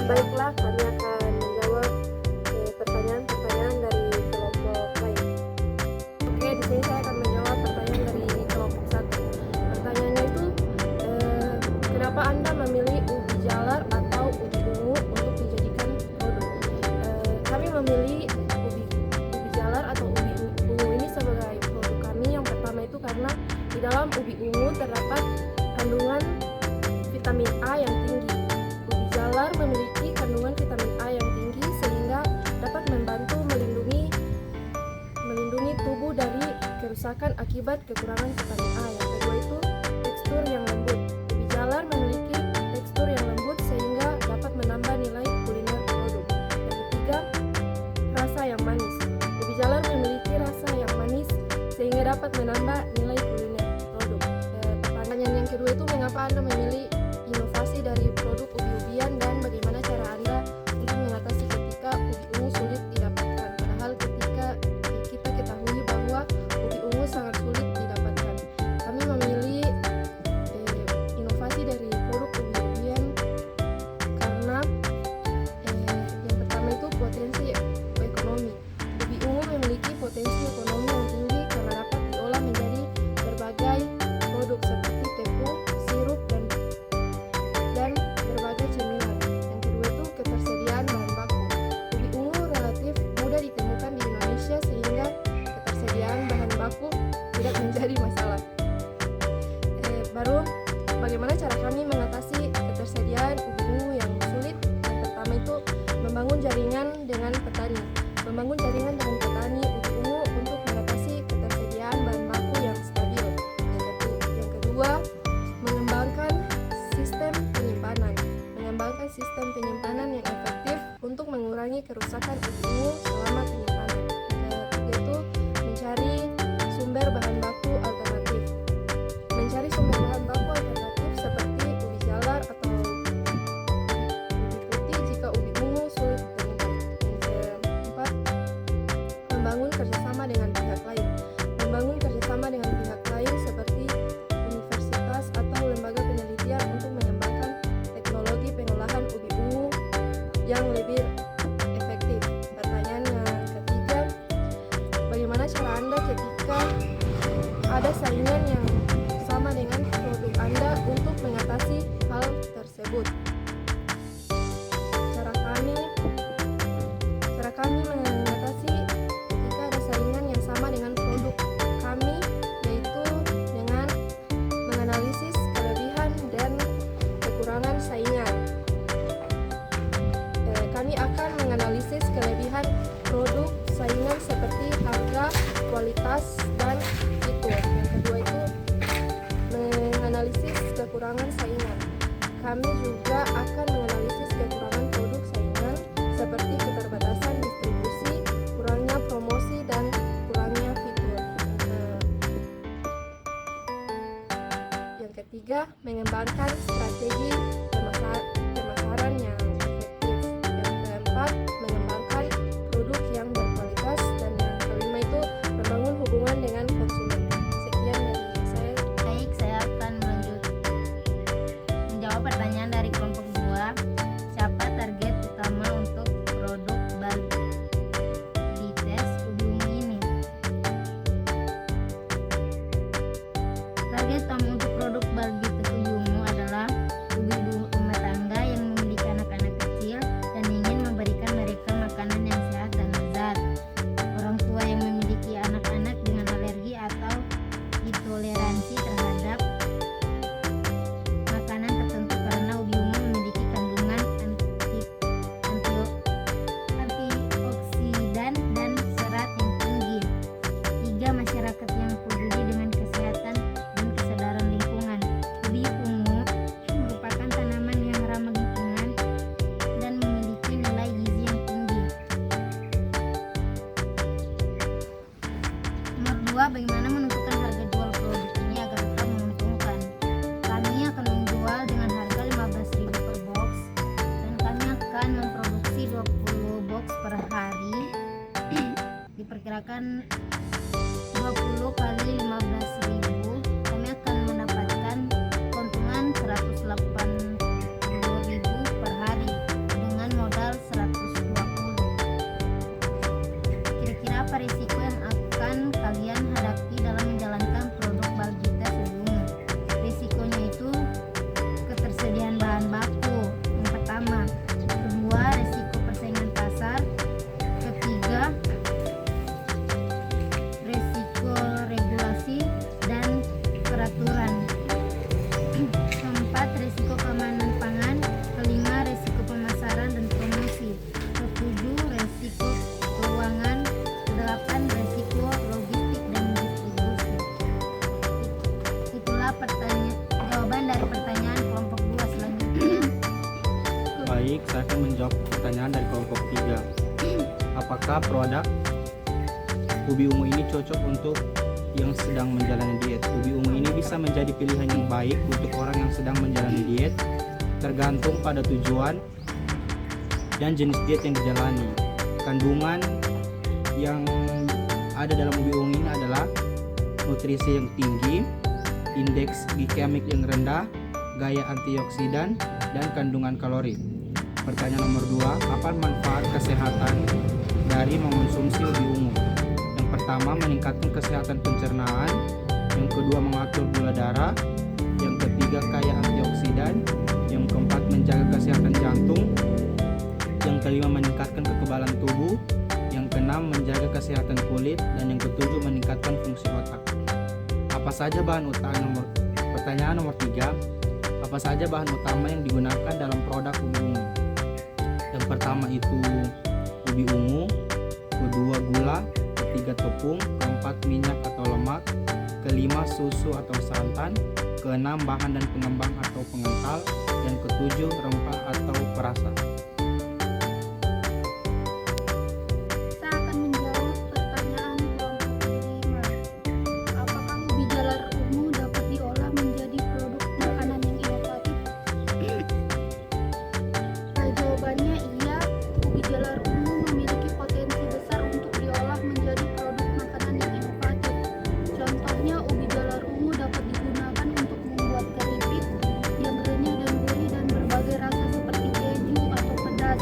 Baiklah, kami akan menjawab pertanyaan-pertanyaan dari kelompok lain. Oke, di sini saya akan menjawab pertanyaan dari kelompok 1. Pertanyaannya itu, kenapa Anda memilih ubi jalar atau ubi ungu untuk dijadikan produk? Kami memilih ubi jalar atau ubi ungu ini sebagai produk kami. Yang pertama itu karena di dalam ubi ungu terdapat kandungan vitamin A yang tinggi. Ubi jalar memiliki kandungan vitamin A yang tinggi sehingga dapat membantu melindungi tubuh dari kerusakan akibat kekurangan vitamin A. Yang kedua itu tekstur yang lembut. Ubi jalar memiliki tekstur yang lembut sehingga dapat menambah nilai kuliner produk. Yang ketiga, rasa yang manis. Ubi jalar memiliki rasa yang manis sehingga dapat menambah nilai kuliner produk. Pertanyaan yang kedua itu, mengapa Anda memilih inovasi dari produk ubi-ubian dan bagaimana cara Anda untuk mengatasi ketika ubi ungu sulit didapatkan? Padahal ketika kita ketahui bahwa ubi ungu sangat sulit didapatkan. Kami memilih inovasi dari produk ubi-ubian karena yang pertama itu potensi ekonomi. Ubi ungu memiliki potensi ekonomi yang tinggi karena dapat diolah menjadi berbagai produk seperti tepung, sirup, dan berbagai cemilan. Yang kedua itu ketersediaan bahan baku. Ubi ungu relatif mudah ditemukan di Indonesia sehingga ketersediaan bahan baku tidak menjadi masalah. Baru bagaimana cara kami mengatasi ketersediaan ubi ungu yang sulit? Yang pertama itu membangun jaringan dengan petani. Membangun jaringan dengan petani ubi ungu untuk mengatasi ketersediaan bahan baku yang stabil. Yang kedua, mengembangkan sistem penyimpanan. Mengembangkan sistem penyimpanan yang efektif untuk mengurangi kerusakan ubi ungu selama penyimpanan. Yaitu mencari sumber bahan baku alternatif. Mencari sumber bahan baku alternatif seperti ubi jalar atau ubi putih jika ubi ungu sulit ditemukan. Yang keempat, membangun kerjasama dengan pihak lain. Membangun kerjasama dengan pihak lain seperti universitas atau lembaga penelitian untuk mengembangkan teknologi pengolahan ubi ungu yang lebih efektif. Pertanyaan yang ketiga, bagaimana cara Anda ketika ada saingan yang sama dengan produk Anda untuk mengatasi hal tersebut? Cara kami mengatasi ketika ada saingan yang sama dengan produk kami yaitu dengan menganalisis kelebihan dan kekurangan saingan. Kami akan menganalisis kelebihan produk saingan seperti harga, kualitas, dan fitur. Yang kedua itu menganalisis kekurangan saingan. Kami juga akan menganalisis kekurangan produk saingan seperti keterbatasan distribusi, kurangnya promosi, dan kurangnya fitur. Yang ketiga, mengembangkan strategi pemasaran yang efektif. Yang keempat, mengembangkan produk yang berkualitas, dan yang kelima itu membangun hubungan dengan konsumen. Sekian dari saya. Baik, saya akan menjawab pertanyaan dari kelompok 2. Siapa target utama untuk produk Balbites ubi ungu ini? Target utama untuk produk Balbites ubi ungu adalah ibu-ibu rumah tangga yang memiliki anak-anak kecil dan ingin memberikan mereka makanan yang sehat dan lezat. Orang tua yang memiliki anak-anak dengan alergi atau intoleransi terhadap makanan tertentu karena ubi ungu memiliki kandungan antioksidan dan serat yang tinggi. 3. Masyarakat yang peduli dengan kesehatan dan kesadaran lingkungan. Ubi ungu merupakan tanaman yang ramah lingkungan dan memiliki nilai gizi yang tinggi. Nomor 2, bagaimana menentukan harga jual produk ini agar tetap menguntungkan? Kami akan menjual dengan harga 15.000 per box dan kami akan memproduksi 20 box per hari. Diperkirakan 20 kali 15.000, kami akan mendapatkan keuntungan 180.000 per hari dengan Baik, saya akan menjawab pertanyaan dari kelompok 3. Apakah produk ubi ungu ini cocok untuk yang sedang menjalani diet? Ubi ungu ini bisa menjadi pilihan yang baik untuk orang yang sedang menjalani diet, tergantung pada tujuan dan jenis diet yang dijalani. Kandungan yang ada dalam ubi ungu ini adalah nutrisi yang tinggi, indeks glikemik yang rendah, gaya antioksidan, dan kandungan kalori. Pertanyaan nomor 2, apa manfaat kesehatan dari mengonsumsi ubi ungu? Yang pertama, meningkatkan kesehatan pencernaan. Yang kedua, mengatur gula darah. Yang ketiga, kaya antioksidan. Yang keempat, menjaga kesehatan jantung. Yang kelima, meningkatkan kekebalan tubuh. Yang keenam, menjaga kesehatan kulit. Dan yang ketujuh, meningkatkan fungsi otak. Apa saja bahan utama Pertanyaan nomor 3, apa saja bahan utama yang digunakan dalam produk ubi ungu? Yang pertama itu ubi ungu, kedua gula, ketiga tepung, keempat minyak atau lemak, kelima susu atau santan, keenam bahan dan pengembang atau pengental, dan ketujuh rempah atau perasa. Saya akan menjawab pertanyaan kelompok 5. Apakah ubi jalar ungu dapat diolah menjadi produk makanan yang inovatif? Jawabannya iya, ubi jalar ungu memiliki potensi besar untuk diolah menjadi produk makanan yang inovatif. Contohnya, ubi jalar ungu dapat digunakan untuk membuat keripik yang renyah dan gurih dan berbagai rasa seperti keju atau pedas.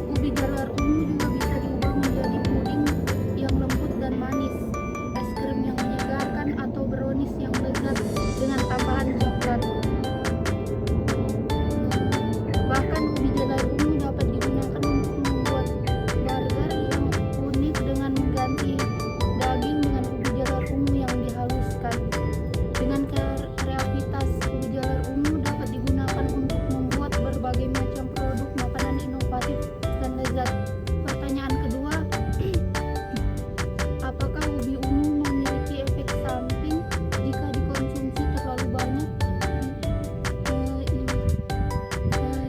Ubi jalar ungu juga bisa diubah menjadi puding yang lembut dan manis, es krim yang menyegarkan, atau brownies yang lezat dengan tambahan coklat. Bahkan ubi jalar ungu dapat digunakan untuk membuat burger yang unik dengan mengganti daging dengan ubi jalar ungu yang dihaluskan. Dengan kreativitas, ubi jalar ungu dapat digunakan untuk membuat berbagai macam produk makanan inovatif dan lezat. Pertanyaan kedua, apakah ubi ungu memiliki efek samping jika dikonsumsi terlalu banyak?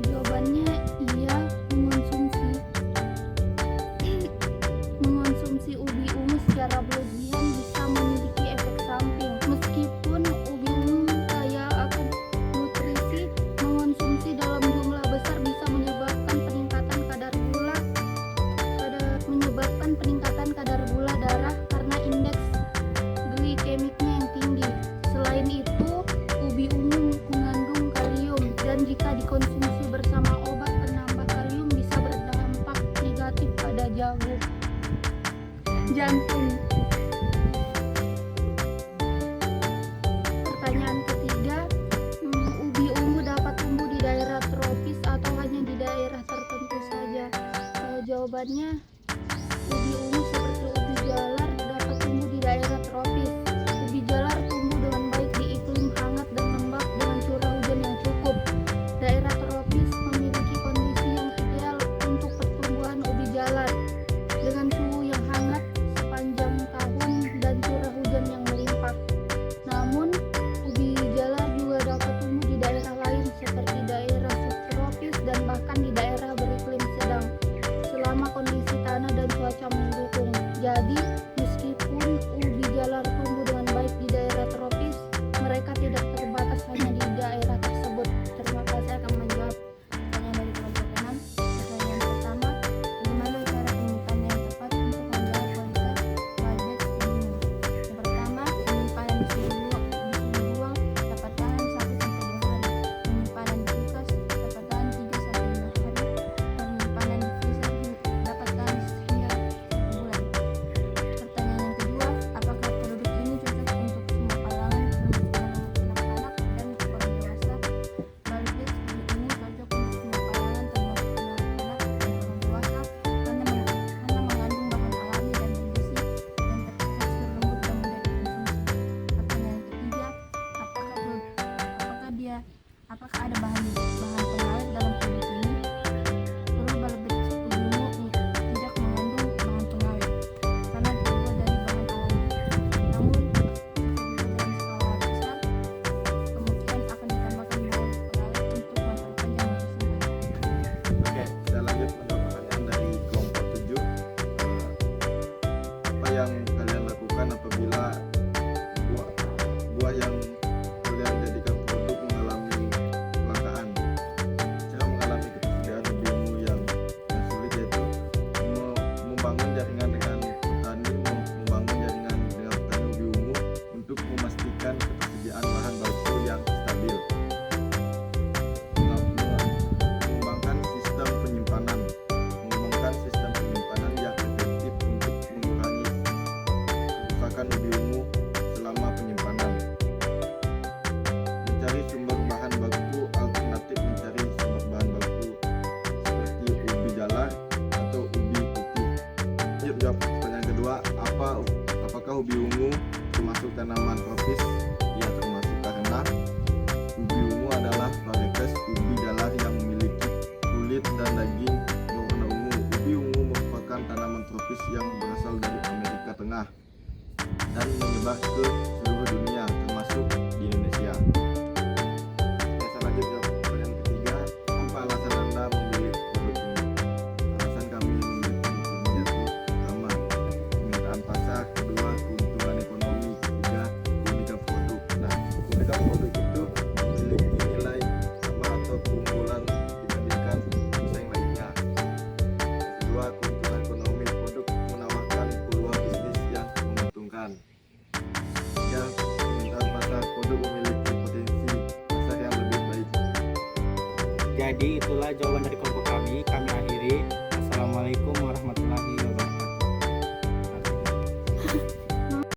Jawabannya iya, mengonsumsi ubi ungu secara berlebihan bisa memiliki efek samping. Meskipun ubi ungu kaya akan nutrisi, mengonsumsi dalam jumlah besar bisa menyebabkan peningkatan kadar gula darah karena indeks glikemiknya yang tinggi. Selain itu, ubi ungu mengandung kalium, dan jika dikonsumsi bersama obat penambah kalium bisa berdampak negatif pada jantung. Pertanyaan ketiga, ubi ungu dapat tumbuh di daerah tropis atau hanya di daerah tertentu saja? Jawabannya, ubi ungu seperti ubi jalar dapat tumbuh di daerah tropis. Ubi jalar tumbuh dengan baik di iklim hangat dan lembab dengan curah hujan yang cukup. Daerah tropis memiliki kondisi yang ideal untuk pertumbuhan ubi jalar, dengan suhu yang hangat sepanjang tahun dan curah hujan yang melimpah. Namun, ubi jalar juga dapat tumbuh di daerah lain seperti daerah subtropis dan bahkan di daerah beriklim sedang, selama kondisi tanah dan cuaca mendukung. ubi ungu termasuk tanaman tropis? Ya, termasuk karena ubi ungu adalah varietas ubi dalar yang memiliki kulit dan daging berwarna ungu. Ubi ungu merupakan tanaman tropis yang berasal dari Amerika Tengah dan menyebar ke seluruh dunia, termasuk di Indonesia. Oke, selanjutnya pertanyaan ketiga, apa alasan Anda memilih produk ini? Alasan kami memilih produk ini yaitu pertama, permintaan pasar, kedua, keuntungan ekonomi, ketiga, keunikan produk. Nah, keunikan produk itu memiliki nilai tambah atau keunggulan dibandingkan pesaing lainnya. Kedua, keuntungan ekonomi, produk menawarkan peluang bisnis yang menguntungkan. Tiga, permintaan pasar, produk memiliki potensi pasar yang lebih baik. Jadi itulah jawaban dari kelompok kami. Kami